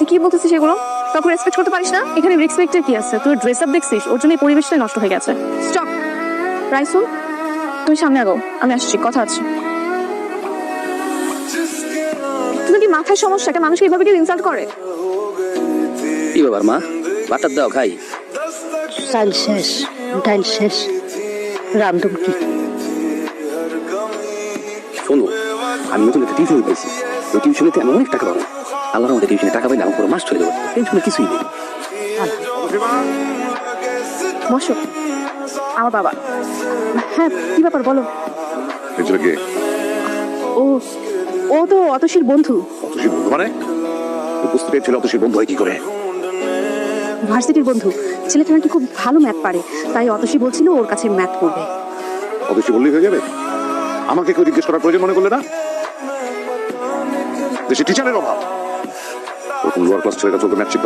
তুই কি বলতেছিস এগুলো? তোকে রেসপেক্ট করতে পারিস না? এখানে রেসপেক্টের কি আছে? তোর ড্রেস আপ দেখছিস, ওর জন্য এই পরিবেশটাই নষ্ট হয়ে গেছে। স্টপ রাইসুল, তুমি সামনে আগাও, আমি আসছি, কথা আছে। তুমি কি মাথায় সমস্যা? একটা মানুষকে এইভাবে কি ইনসাল্ট করে? কি ব্যাপার মা, বাটার দাও খাই। ডাল শেষ, ডাল শেষ, রান্ধব কি? শোনো, আমি নতুন একটা টিউশন পেয়েছি। ওই টিউশনেতে আমি অনেক টাকা পাবো। আল্লাহর মধ্যে টিউশনে টাকা পাইলে আমার পুরো মাস চলে যাবো, টেনশনে কিছুই নেই। বসো। আমার বাবা। হ্যাঁ, কি ব্যাপার বলো। ও ও তো অতসীর বন্ধু। মানে উপস্থিত ছিল অতসীর বন্ধু হয় কি করে? ভার্সিটির বন্ধু। ছেলেটা নাকি খুব ভালো ম্যাথ পারে, তাই অতসী বলছিল ওর কাছে ম্যাথ পড়বে। অতসী বললেই হয়ে যাবে? আমাকে কেউ জিজ্ঞেস করার প্রয়োজন মনে করলে না? দেশে টিচারের অভাব, ওরকম লোয়ার ক্লাস ছেলেরা চলতে ম্যাথ শিখবে।